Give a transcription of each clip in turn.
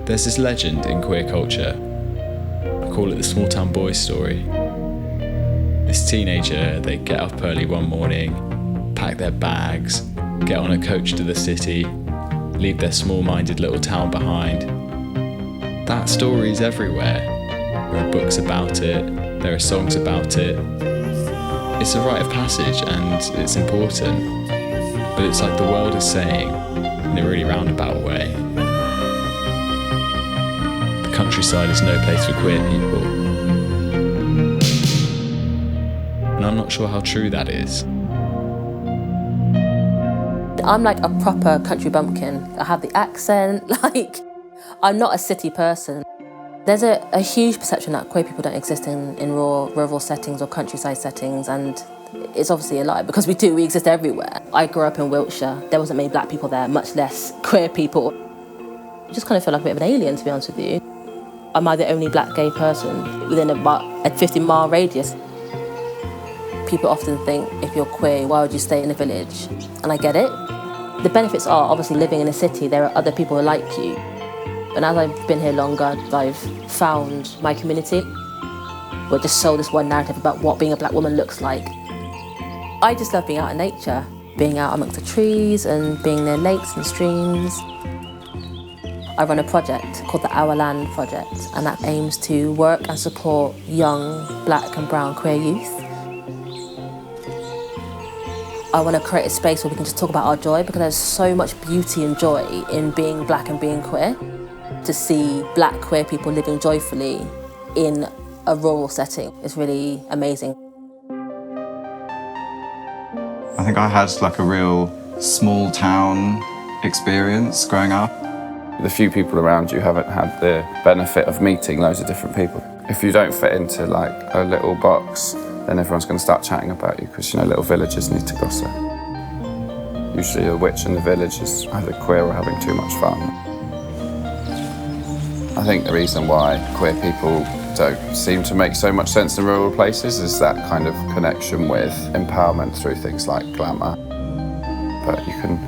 There's this legend in queer culture. I call it the small town boy story. This teenager, they get up early one morning, pack their bags, get on a coach to the city, leave their small-minded little town behind. That story's everywhere. There are books about it, there are songs about it. It's a rite of passage and it's important, but it's like the world is saying, in a really roundabout way, the countryside is no place for queer people. And I'm not sure how true that is. I'm like a proper country bumpkin. I have the accent, I'm not a city person. There's a huge perception that queer people don't exist in rural settings or countryside settings, and it's obviously a lie because we do, we exist everywhere. I grew up in Wiltshire, there wasn't many black people there, much less queer people. I just kind of feel like a bit of an alien, to be honest with you. Am I the only black gay person within about a 50-mile radius? People often think, if you're queer, why would you stay in a village? And I get it. The benefits are, obviously, living in a city, there are other people who like you. And as I've been here longer, I've found my community. We're just sold this one narrative about what being a black woman looks like. I just love being out in nature, being out amongst the trees and being near lakes and streams. I run a project called the Our Land Project, and that aims to work and support young black and brown queer youth. I want to create a space where we can just talk about our joy, because there's so much beauty and joy in being black and being queer. To see black queer people living joyfully in a rural setting is really amazing. I think I had like a real small town experience growing up. The few people around you haven't had the benefit of meeting loads of different people. If you don't fit into like a little box, then everyone's going to start chatting about you because, you know, little villagers need to gossip. Usually a witch in the village is either queer or having too much fun. I think the reason why queer people don't seem to make so much sense in rural places is that kind of connection with empowerment through things like glamour. But you can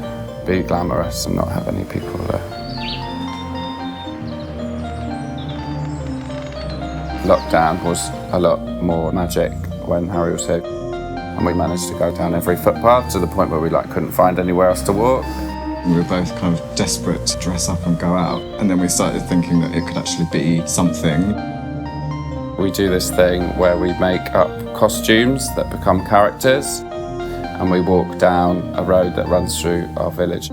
be glamorous and not have any people there. Lockdown was a lot more magic when Harry was here, and we managed to go down every footpath to the point where we couldn't find anywhere else to walk. We were both kind of desperate to dress up and go out, and then we started thinking that it could actually be something. We do this thing where we make up costumes that become characters, and we walk down a road that runs through our village.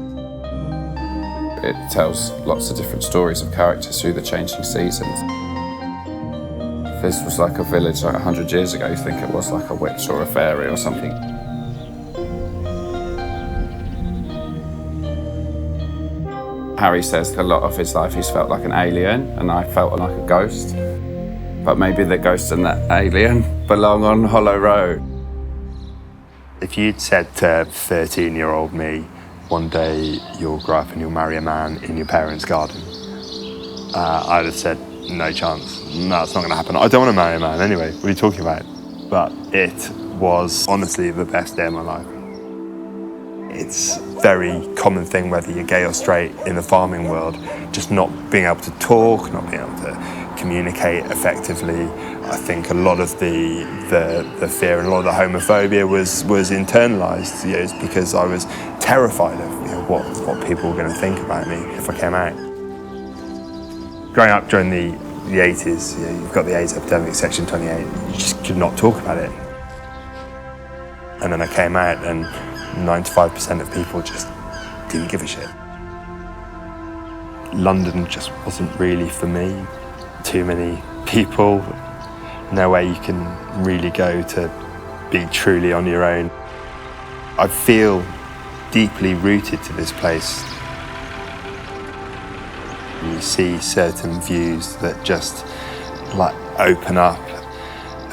It tells lots of different stories of characters through the changing seasons. If this was like a village 100 years ago, you think it was like a witch or a fairy or something. Harry says a lot of his life he's felt like an alien, and I felt like a ghost. But maybe the ghost and the alien belong on Hollow Road. If you'd said to 13-year-old me, one day you'll grow up and you'll marry a man in your parents' garden, I'd have said, no chance. No, it's not going to happen. I don't want to marry a man anyway. What are you talking about? But it was honestly the best day of my life. It's a very common thing, whether you're gay or straight, in the farming world, just not being able to talk, not being able to communicate effectively. I think a lot of the fear and a lot of the homophobia was internalised, it's because I was terrified of what people were going to think about me if I came out. Growing up during the 80s, you've got the AIDS epidemic, Section 28, you just could not talk about it. And then I came out and 95% of people just didn't give a shit. London just wasn't really for me. Too many people, nowhere you can really go to be truly on your own. I feel deeply rooted to this place. You see certain views that just open up,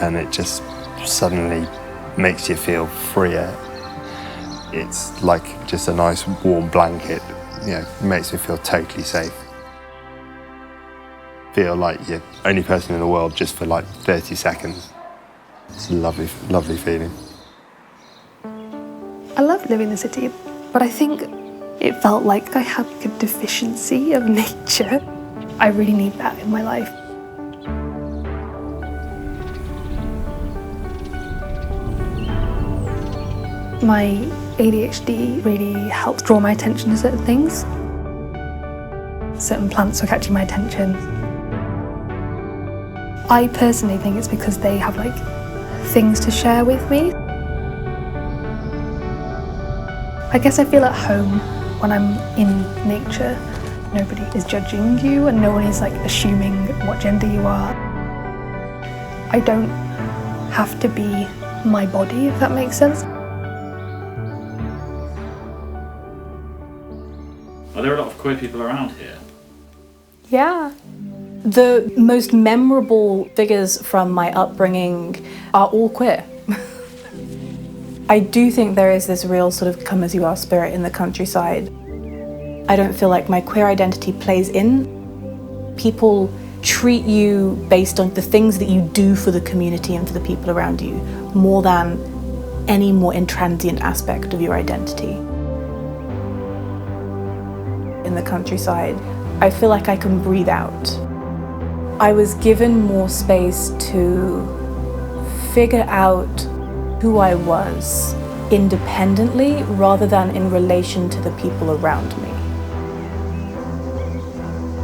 and it just suddenly makes you feel freer. It's like just a nice warm blanket, makes me feel totally safe. Feel like you're the only person in the world just for 30 seconds. It's a lovely, lovely feeling. I love living in the city, but I think it felt like I had a deficiency of nature. I really need that in my life. My ADHD really helps draw my attention to certain things. Certain plants are catching my attention. I personally think it's because they have like things to share with me. I guess I feel at home when I'm in nature. Nobody is judging you and no one is like assuming what gender you are. I don't have to be my body, if that makes sense. Are there a lot of queer people around here? Yeah. The most memorable figures from my upbringing are all queer. I do think there is this real sort of come as you are spirit in the countryside. I don't feel like my queer identity plays in. People treat you based on the things that you do for the community and for the people around you, more than any more intransient aspect of your identity. In the countryside, I feel like I can breathe out. I was given more space to figure out who I was independently rather than in relation to the people around me.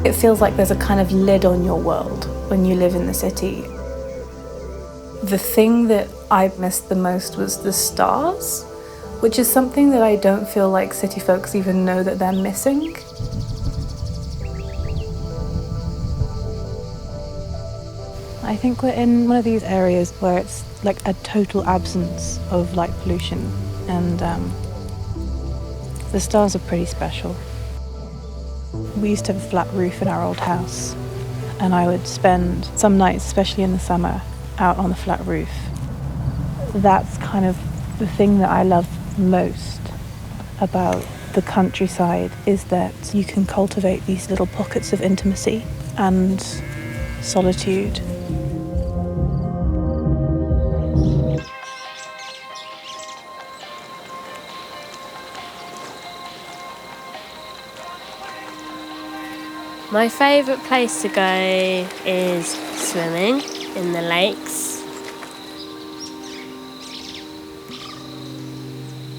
It feels like there's a kind of lid on your world when you live in the city. The thing that I missed the most was the stars, which is something that I don't feel like city folks even know that they're missing. I think we're in one of these areas where it's like a total absence of light pollution, and the stars are pretty special. We used to have a flat roof in our old house, and I would spend some nights, especially in the summer, out on the flat roof. That's kind of the thing that I love most about the countryside, is that you can cultivate these little pockets of intimacy and solitude. My favourite place to go is swimming in the lakes.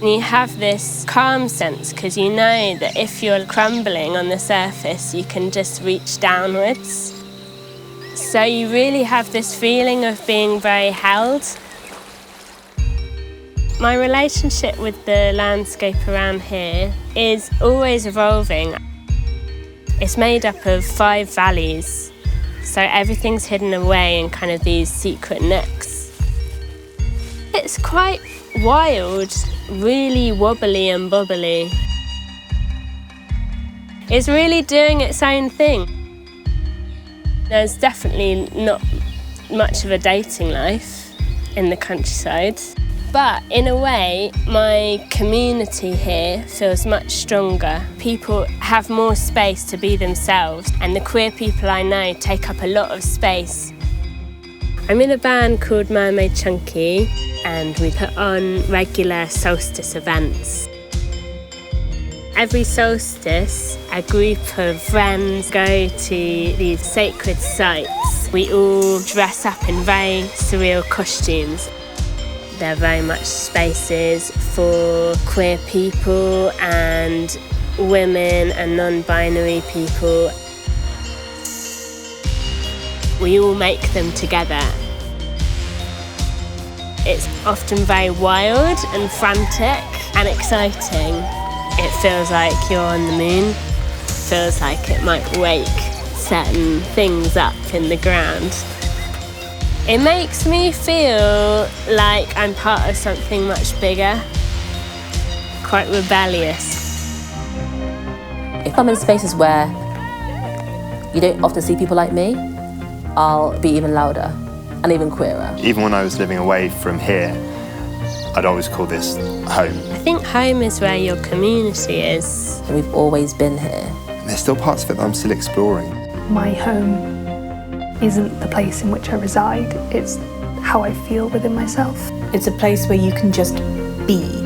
You have this calm sense because you know that if you're crumbling on the surface, you can just reach downwards. So you really have this feeling of being very held. My relationship with the landscape around here is always evolving. It's made up of 5 valleys, so everything's hidden away in kind of these secret nooks. It's quite wild, really wobbly and bobbly. It's really doing its own thing. There's definitely not much of a dating life in the countryside, but in a way, my community here feels much stronger. People have more space to be themselves, and the queer people I know take up a lot of space. I'm in a band called Mermaid Chunky, and we put on regular solstice events. Every solstice, a group of friends go to these sacred sites. We all dress up in very surreal costumes. They're very much spaces for queer people and women and non-binary people. We all make them together. It's often very wild and frantic and exciting. It feels like you're on the moon. It feels like it might wake certain things up in the ground. It makes me feel like I'm part of something much bigger, quite rebellious. If I'm in spaces where you don't often see people like me, I'll be even louder and even queerer. Even when I was living away from here, I'd always call this home. I think home is where your community is. And we've always been here. There's still parts of it that I'm still exploring. My home isn't the place in which I reside, it's how I feel within myself. It's a place where you can just be.